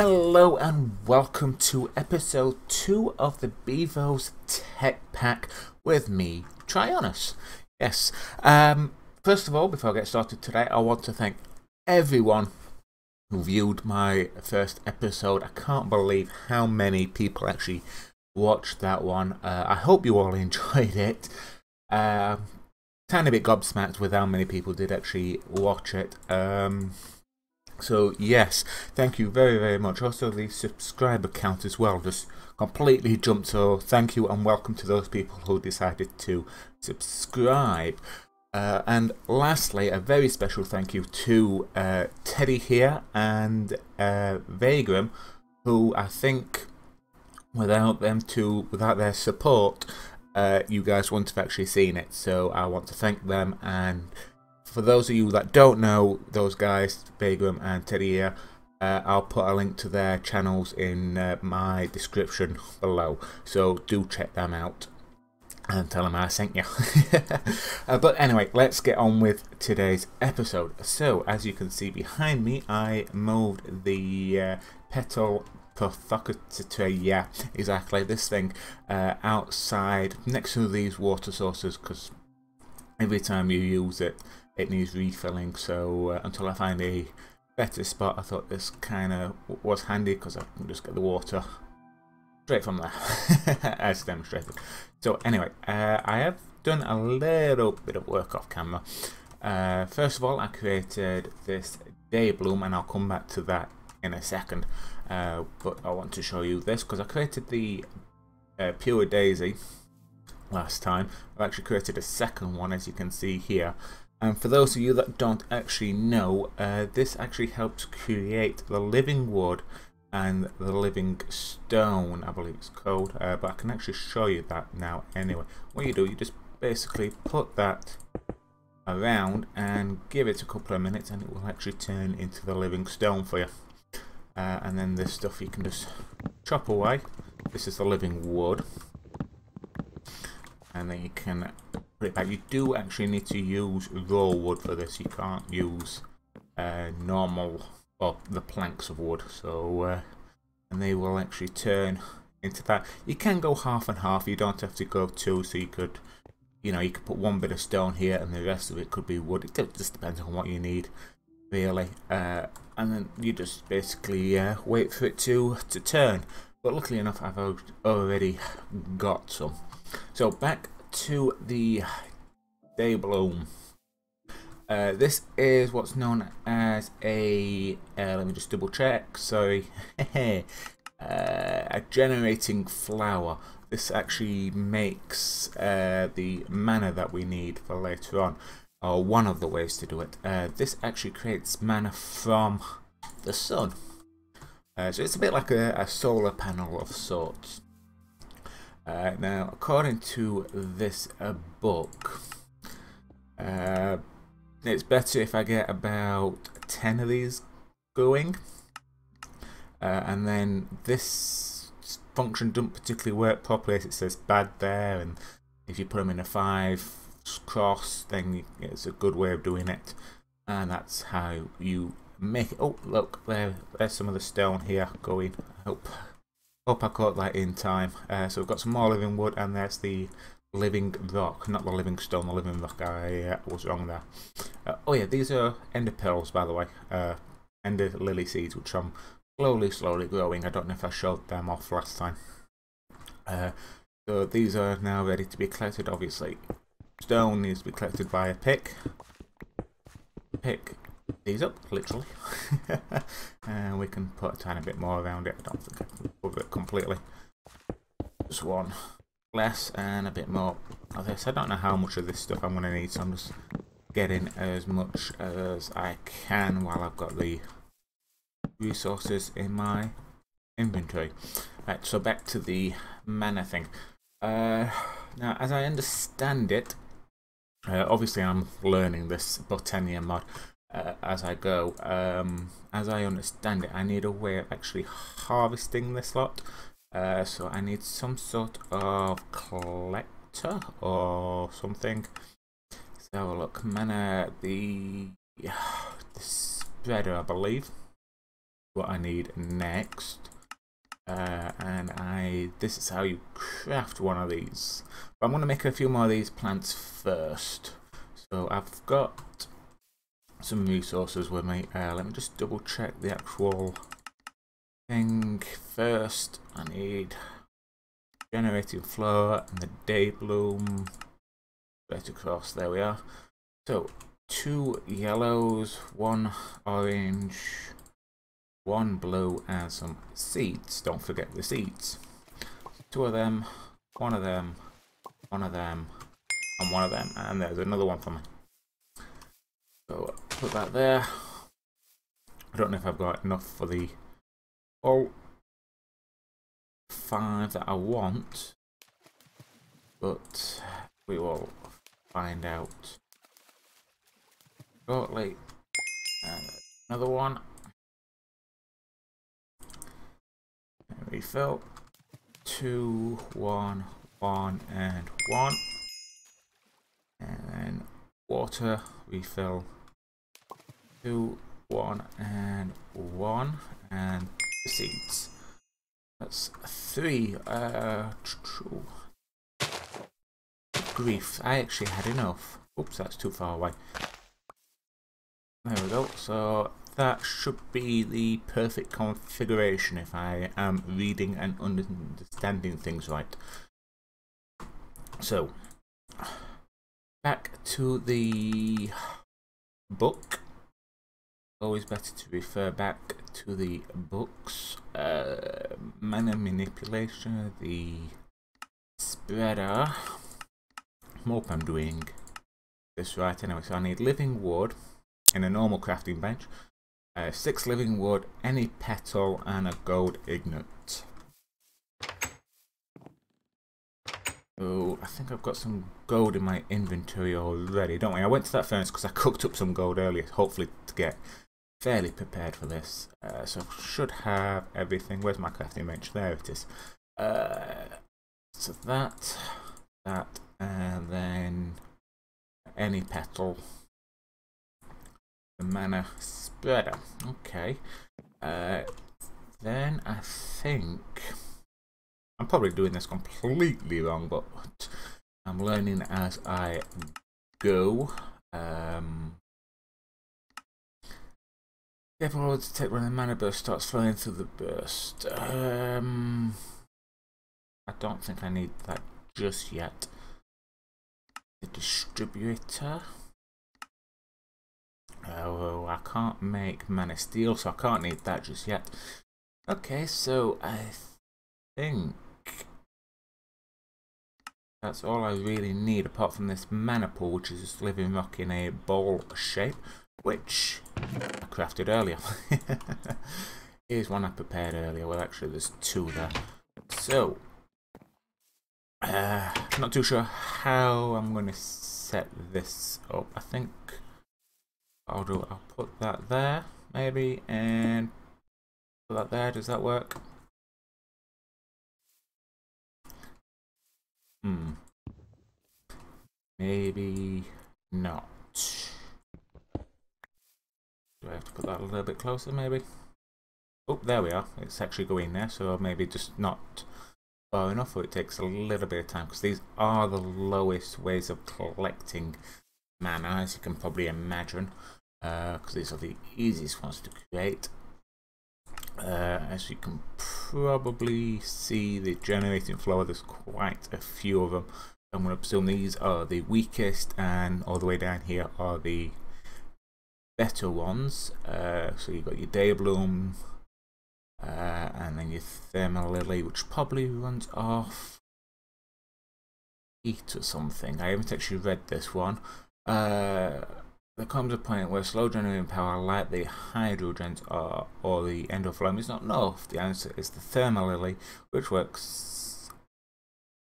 Hello and welcome to episode 2 of the Bevos Teckpack with me, Trionus. Yes, first of all, before I get started today, I want to thank everyone who viewed my first episode. I can't believe how many people actually watched that one. I hope you all enjoyed it. Tiny bit gobsmacked with how many people did actually watch it. So yes, thank you very much. Also the subscriber count as well just completely jumped, so thank you and welcome to those people who decided to subscribe. And lastly, a very special thank you to Teddy here and Vaygrim, who I think without their support, you guys wouldn't have actually seen it. So I want to thank them, and for those of you that don't know those guys, Vaygrim and Teddy here, I'll put a link to their channels in my description below, so do check them out and tell them I sent you. But anyway, let's get on with today's episode. So as you can see behind me, I moved the petal provocateur, yeah, exactly, this thing outside next to these water sources, because every time you use it, it needs refilling. So until I find a better spot, I thought this kind of was handy because I can just get the water straight from there as demonstrated. So anyway, I have done a little bit of work off camera. First of all, I created this day bloom, and I'll come back to that in a second. But I want to show you this because I created the pure daisy last time. I've actually created a second one, as you can see here. And for those of you that don't actually know, this actually helps create the living wood and the living stone, I believe it's called, but I can actually show you that now anyway. What you do, you just basically put that around and give it a couple of minutes, and it will actually turn into the living stone for you. And then this stuff you can just chop away. This is the living wood. And then you can put it back. You do actually need to use raw wood for this. You can't use normal, or the planks of wood. So and they will actually turn into that. You can go half and half. You don't have to go two. So you could, you could put one bit of stone here, and the rest of it could be wood. It just depends on what you need, really. And then you just basically wait for it to turn. But luckily enough, I've already got some. So back to the day bloom. This is what's known as a let me just double check, sorry, a generating flower. This actually makes the mana that we need for later on, or one of the ways to do it. This actually creates mana from the sun, so it's a bit like a solar panel of sorts. Now, according to this book, it's better if I get about 10 of these going, and then this function doesn't particularly work properly, as it says bad there, and if you put them in a 5 cross, then it's a good way of doing it, and that's how you make it. Oh look, there's some of the stone here going. Hope I caught that in time. So we've got some more living wood, and there's the living rock, not the living stone, the living rock. I was wrong there. Oh yeah, these are ender pearls, by the way. Ender lily seeds, which I'm slowly growing. I don't know if I showed them off last time. So these are now ready to be collected. Obviously, stone needs to be collected by a pick. Pick these up, literally. And we can put a tiny bit more around it. I don't think I can cover it completely. Just one less and a bit more of this. I don't know how much of this stuff I'm going to need, so I'm just getting as much as I can while I've got the resources in my inventory. Right, so back to the mana thing. Now, as I understand it, obviously I'm learning this Botania mod as I go. As I understand it, I need a way of actually harvesting this lot. So I need some sort of collector or something. So look, mana, the spreader, I believe. what I need next. And this is how you craft one of these. But I'm going to make a few more of these plants first. So I've got some resources with me. Let me just double check the actual thing first. I need generating flower and the day bloom right across. There we are. So 2 yellows, 1 orange, 1 blue, and some seeds. Don't forget the seeds. 2 of them, 1 of them, 1 of them, and 1 of them. And there's another one for me. So put that there. I don't know if I've got enough for the all 5 that I want, but we will find out shortly. And another one. And refill. 2, 1, 1, and 1. And then water, refill. 2, 1, and 1. And the seeds. That's 3. Grief, I actually had enough. Oops, that's too far away. There we go. So that should be the perfect configuration if I am reading and understanding things right. So back to the book. Always better to refer back to the books. Mana manipulation, the spreader. I hope I'm doing this right anyway. So I need living wood in a normal crafting bench, 6 living wood, any petal, and a gold ingot. Oh, I think I've got some gold in my inventory already, don't I? I went to that furnace because I cooked up some gold earlier, hopefully to get fairly prepared for this. So I should have everything. Where's my crafting bench? There it is. So that, and then any petal. The mana spreader. Okay. Then I think I'm probably doing this completely wrong, but I'm learning as I go. Everyone to take when the mana burst starts flowing through the burst. I don't think I need that just yet. The distributor. Oh, I can't make mana steel, so I can't need that just yet. Okay, so I think that's all I really need, apart from this mana pool, which is just living rock in a bowl shape, which I crafted earlier. Here's one I prepared earlier. Well, actually, there's 2 there. So, not too sure how I'm going to set this up. I think I'll put that there, maybe, and put that there. Does that work? Maybe not. Do I have to put that a little bit closer, maybe? Oh, there we are. It's actually going there, so maybe just not far enough, or it takes a little bit of time, because these are the lowest ways of collecting mana, as you can probably imagine, because these are the easiest ones to create. As you can probably see, the generating flower, there's quite a few of them. I'm going to presume these are the weakest, and all the way down here are the better ones. So you've got your day bloom, and then your thermal lily, which probably runs off heat or something. I haven't actually read this one. There comes a point where slow generating power, like the hydrogens are, or the endoflame, is not enough. The answer is the thermal lily, which works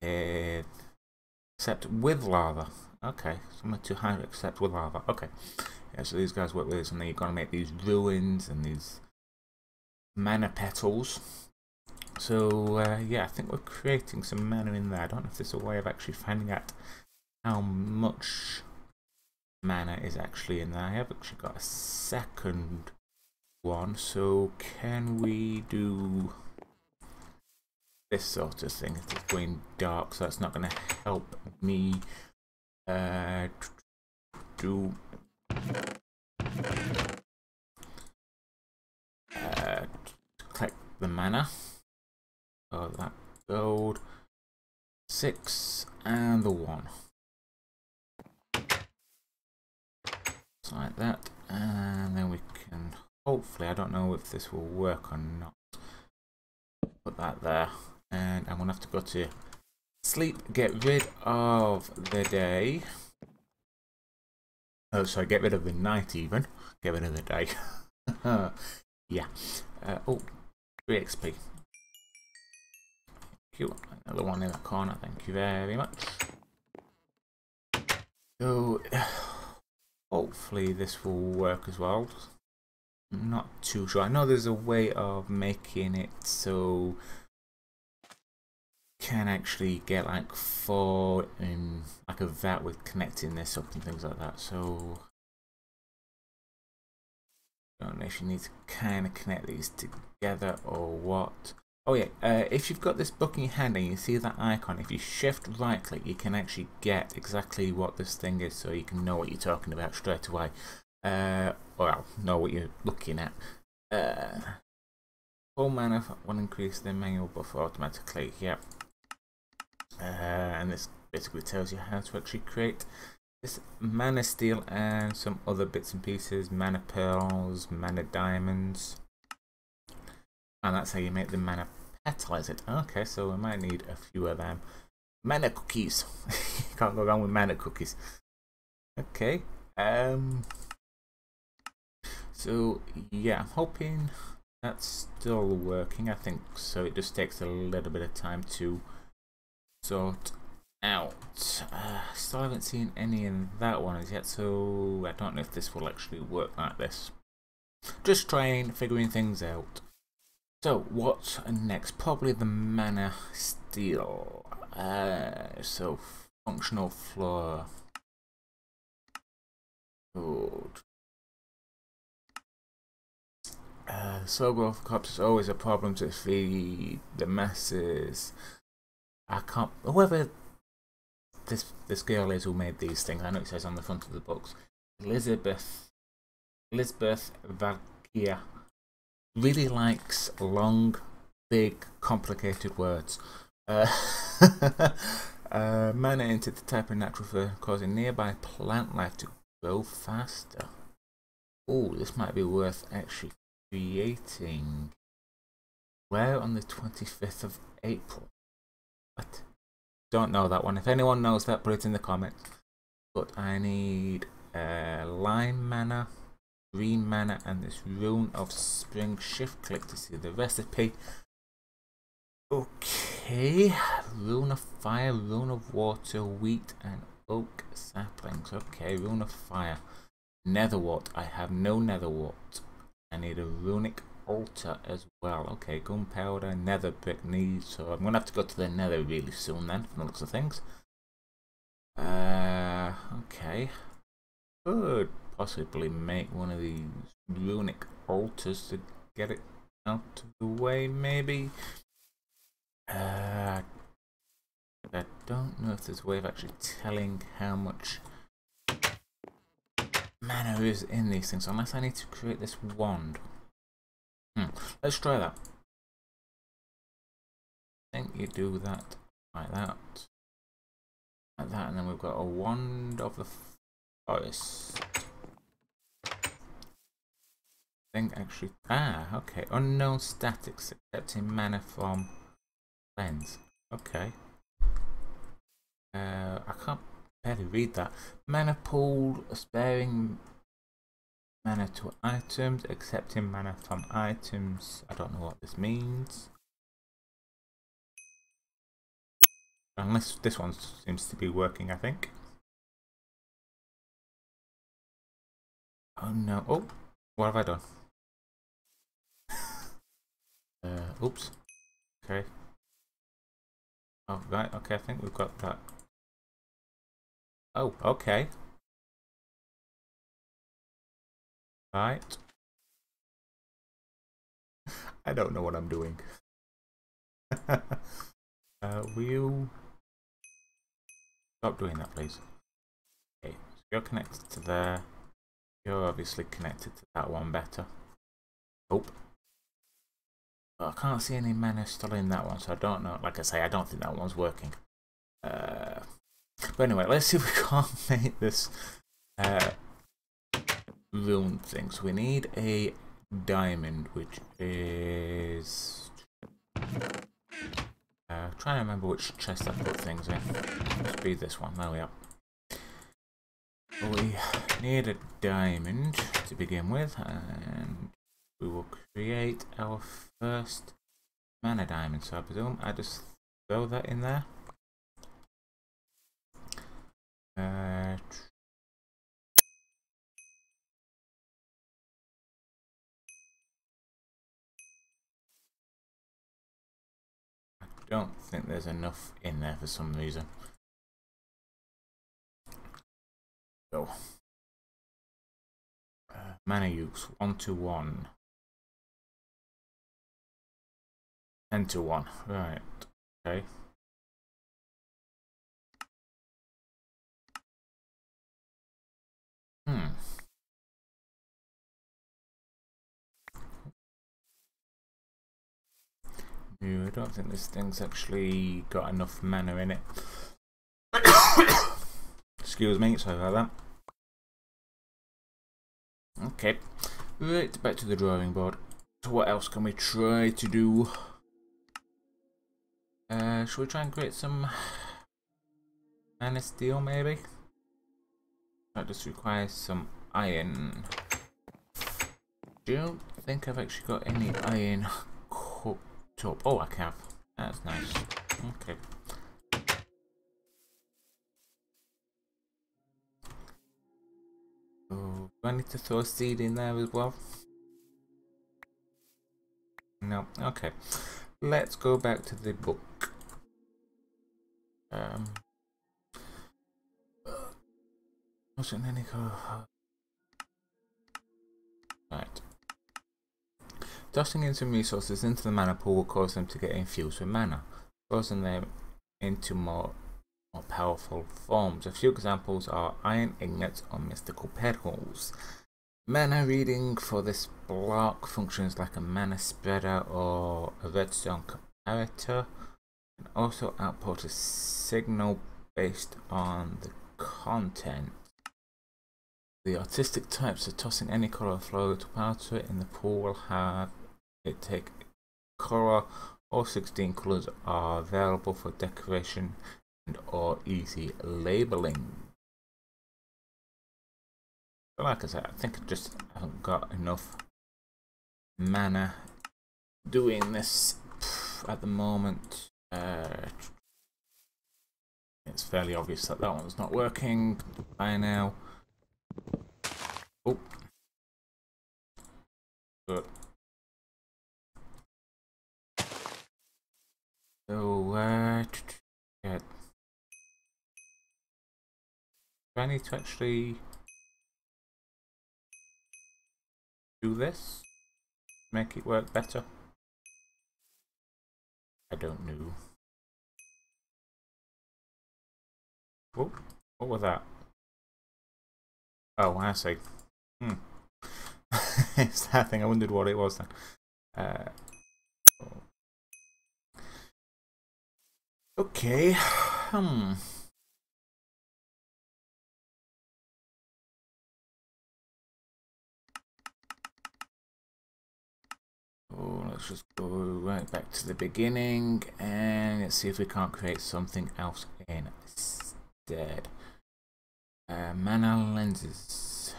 except with lava. Okay, something to hydro except with lava. Okay, yeah, so these guys work with this, and then you're going to make these ruins and these mana petals. So yeah, I think we're creating some mana in there. I don't know if there's a way of actually finding out how much mana is actually in there. I have actually got a second one. So can we do this sort of thing? It's going dark, so that's not going to help me do collect the mana. Oh, that gold 6 and the 1. So like that, and then we can hopefully, I don't know if this will work or not, put that there, and I'm gonna have to go to sleep, get rid of the day. Oh, sorry, get rid of the night even. Get rid of the day. Yeah. Oh, 3 XP. Thank you. Another one in the corner. Thank you very much. So, hopefully this will work as well. I'm not too sure. I know there's a way of making it so can actually get like 4 in like a vat with connecting this up and things like that. So I don't know if you need to kind of connect these together or what. Oh yeah, if you've got this book in your hand and you see that icon, if you shift right click you can actually get exactly what this thing is, so you can know what you're talking about straight away. Well, know what you're looking at. Full mana will increase the manual buffer automatically. Yep. And this basically tells you how to actually create this mana steel and some other bits and pieces, mana pearls, mana diamonds, and that's how you make the mana petalize it. Okay, so we might need a few of them. Mana cookies. You can't go wrong with mana cookies. Okay. So yeah, I'm hoping that's still working. I think so. It just takes a little bit of time to sort out. Still haven't seen any in that one as yet, so I don't know if this will actually work like this. Just figuring things out. So what's next? Probably the mana steel. So functional floor. Good. Slow growth crops is always a problem to feed the masses. I can't. Whoever this girl is who made these things, I know it says on the front of the books, Elizabeth Valkia, really likes long, big, complicated words. Mana into the type of natural for causing nearby plant life to grow faster. Oh, this might be worth actually creating. Where on the 25th of April? What? Don't know that one. If anyone knows that, put it in the comments. But I need lime mana, green mana, and this rune of spring. Shift click to see the recipe. Okay, rune of fire, rune of water, wheat, and oak saplings. Okay, rune of fire. Netherwort. I have no netherwort. I need a runic altar as well. Okay, gunpowder, nether brick needs, so I'm gonna have to go to the nether really soon then, from the looks of things. Okay. Could possibly make one of these runic altars to get it out of the way, maybe. I don't know if there's a way of actually telling how much mana is in these things, unless I need to create this wand. Let's try that. I think you do that like that, and then we've got a wand of the forest. I think actually, okay, unknown statics accepting mana from lens. Okay. I can't barely read that. Mana pool, sparing mana to items, accepting mana from items. I don't know what this means. Unless this one seems to be working, I think. Oh no. Oh, what have I done? Oops. Okay. Oh, right. Okay, I think we've got that. Oh, okay. Right. I don't know what I'm doing. Will you stop doing that, please? Okay, so you're connected to there. You're obviously connected to that one better. Oh. Well, I can't see any mana still in that one, so I don't know. Like I say, I don't think that one's working. But anyway, let's see if we can't make this rune thing. So we need a diamond, which is... trying to remember which chest I put things in. Must be this one. There we are. We need a diamond to begin with, and we will create our first mana diamond. So I presume I just throw that in there. I don't think there's enough in there for some reason. So, mana use 1 to 1, 10 to 1. Right. Okay. I don't think this thing's actually got enough mana in it. Excuse me, sorry about that. Okay, right, back to the drawing board. So what else can we try to do? Should we try and create some mana steel maybe? That just requires some iron. Don't think I've actually got any iron cooked up. Oh, I have. That's nice. Okay. Oh, do I need to throw a seed in there as well? No. Okay. Let's go back to the book. Wasn't any color. Right. Tossing in some resources into the mana pool will cause them to get infused with mana, causing them into more powerful forms. A few examples are iron ingots or mystical petals. Mana reading for this block functions like a mana spreader or a redstone comparator, and also output a signal based on the content. The artistic types of tossing any colour float out in the pool will have it take colour. All 16 colours are available for decoration and or easy labelling. But like I said, I think I just haven't got enough mana doing this at the moment. It's fairly obvious that that one's not working by now. Oh, good. So, yeah. Do I need to actually do this? Make it work better? I don't know. Oh, what was that? Oh, I see. It's that thing. I wondered what it was then. Okay. Oh, let's just go right back to the beginning and let's see if we can't create something else instead. Mana lenses.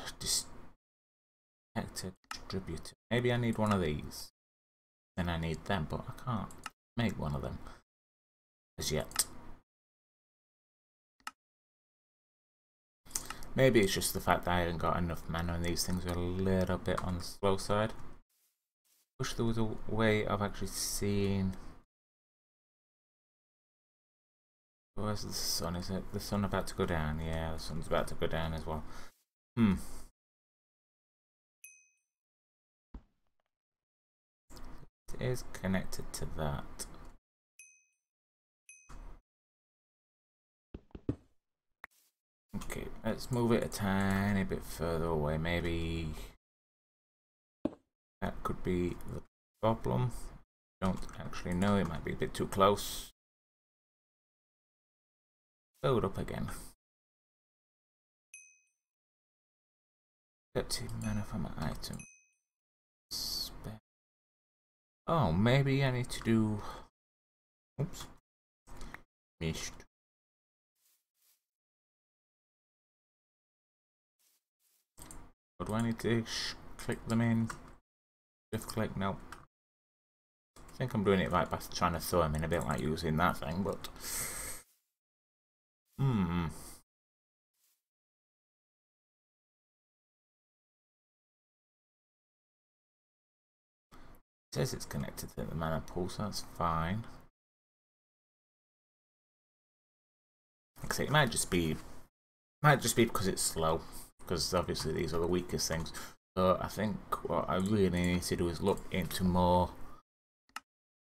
Detector distributor. Maybe I need one of these. Then I need them, but I can't make one of them as yet. Maybe it's just the fact that I haven't got enough mana and these things are a little bit on the slow side. Wish there was a way of actually seeing. Where's the sun? Is it the sun about to go down? Yeah, the sun's about to go down as well. It is connected to that. Okay, let's move it a tiny bit further away. Maybe that could be the problem. Don't actually know, it might be a bit too close. Load up again. 30 mana from an item. Oh, maybe I need to do. Oops. Missed. Or do I need to click them in? Shift click? No. I think I'm doing it right by trying to throw them in a bit like using that thing, but. It says it's connected to the mana pool, so that's fine. Like I say, it might just be because it's slow, because obviously these are the weakest things. So I think what I really need to do is look into more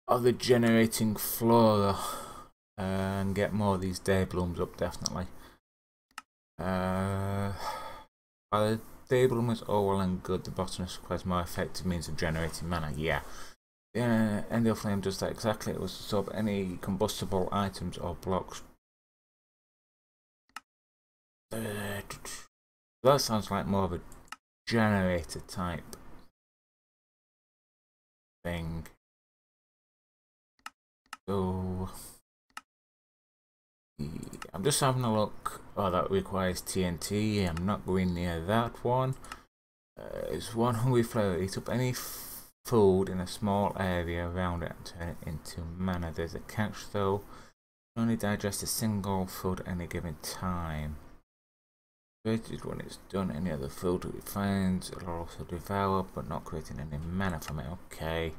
of the generating flora and get more of these day blooms up, definitely. The day bloom is all well and good. The botanist requires more effective means of generating mana. Yeah. Endel Flame does that exactly. It was to absorb any combustible items or blocks. That sounds like more of a generator type thing. So I'm just having a look. Oh, that requires TNT. I'm not going near that one. It's one hungry flower. Eat up any food in a small area around it and turn it into mana. There's a catch though. Only digest a single food at any given time. When it's done, any other food it finds, it'll also devour, but not creating any mana from it. Okay.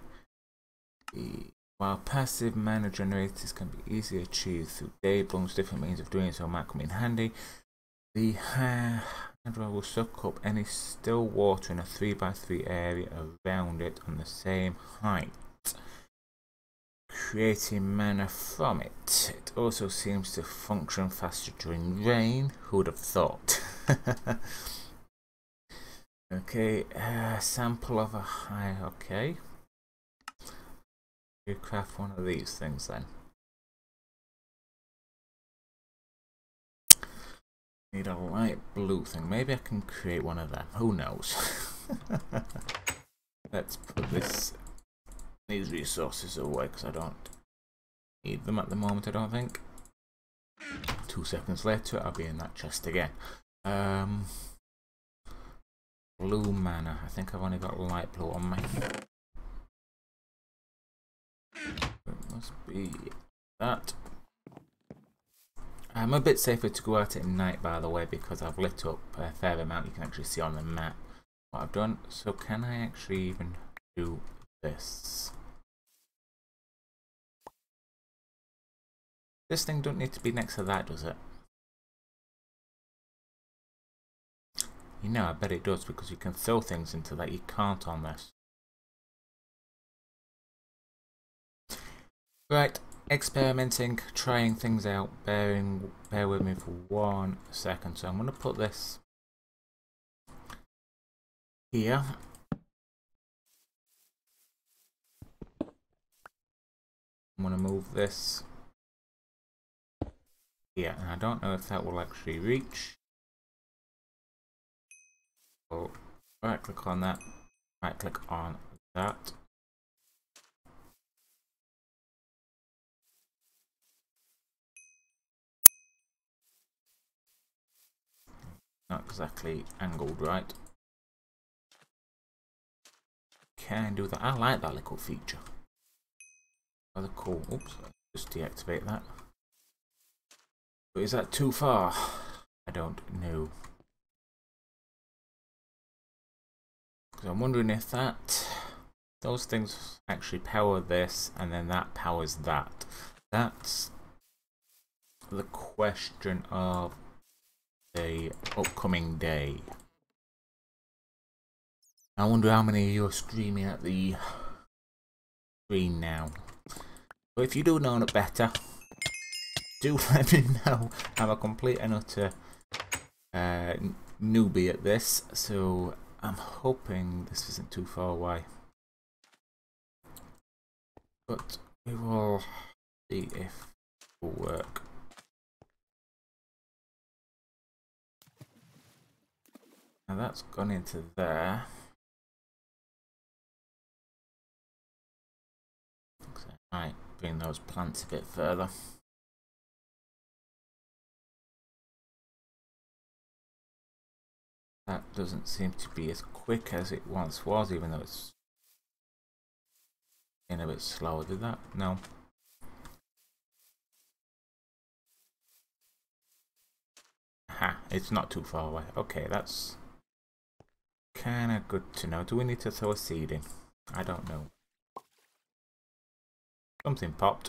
While passive mana generators can be easily achieved through day blooms, different means of doing so might come in handy. The handler will suck up any still water in a 3x3 area around it on the same height, creating mana from it. It also seems to function faster during rain. Who would have thought? Okay, sample of a high. Okay, you craft one of these things then. Need a light blue thing. Maybe I can create one of them. Who knows? Let's put these resources away because I don't need them at the moment, I don't think. 2 seconds later, I'll be in that chest again. Blue mana. I think I've only got light blue on me. It must be that. I'm a bit safer to go out at night, by the way, because I've lit up a fair amount. You can actually see on the map what I've done. So can I actually even do this? This thing don't need to be next to that, does it? You know, I bet it does, because you can throw things into that you can't on this. Right, experimenting, trying things out, bear with me for 1 second. So I'm going to put this here. I'm going to move this here, and I don't know if that will actually reach. So right click on that, right click on that. Not exactly angled right. Can do that. I like that little feature. Rather cool. Oops, just deactivate that. But is that too far? I don't know. Because I'm wondering if those things actually power this, and then that powers that. That's the question of the upcoming day. I wonder how many of you are screaming at the green now. But if you do know it better, do let me know. I'm a complete and utter newbie at this, so I'm hoping this isn't too far away. But we will see if it will work. Now that's gone into there. Right, bring those plants a bit further. That doesn't seem to be as quick as it once was, even though it's been a bit slower. Did that? No. Aha, it's not too far away. Okay, that's kind of good to know. Do we need to throw a seed in? I don't know. Something popped.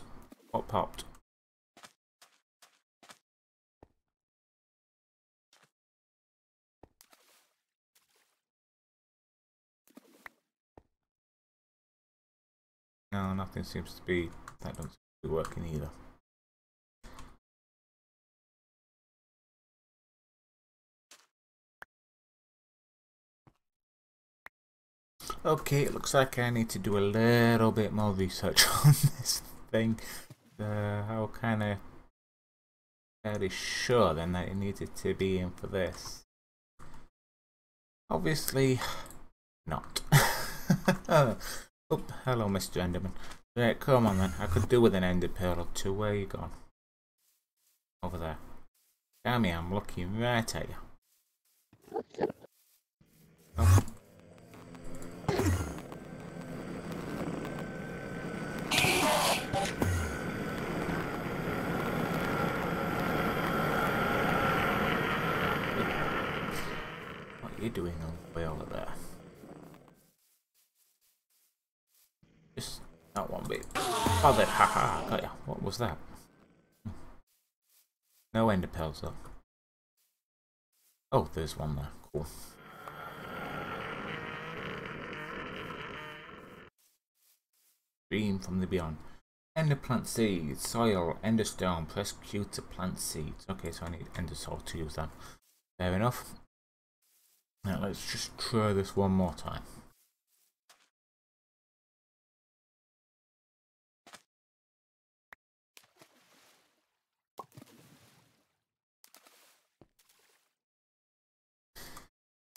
What popped? No, nothing seems to be. That doesn't seem to be working either. Okay, it looks like I need to do a little bit more research on this thing. I was kind of fairly sure then that it needed to be in for this. Obviously not. Oh, hello, Mr. Enderman. Right, come on then. I could do with an ender pearl or two. Where you gone? Over there. Damn me, I'm looking right at you. Oh. What are you doing way over there? Just that one bit. Oh, that haha, got ya. What was that? No ender pearls though. Oh, there's one there. Cool. Stream from the beyond. Ender plant seeds, soil, ender stone, press Q to plant seeds. Okay, so I need ender soil to use that. Fair enough. Now let's just try this one more time.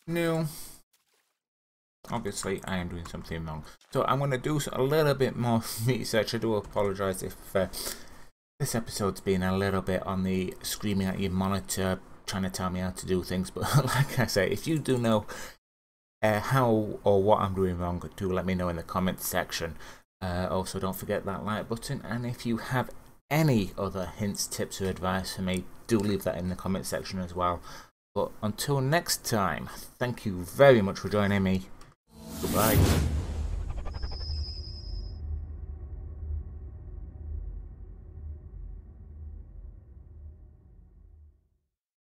No. Obviously, I am doing something wrong. So I'm going to do a little bit more research. I do apologise if this episode's been a little bit on the screaming at your monitor, trying to tell me how to do things. But like I say, if you do know how or what I'm doing wrong, do let me know in the comments section. Also, don't forget that like button. And if you have any other hints, tips or advice for me, do leave that in the comment section as well. But until next time, thank you very much for joining me. Goodbye.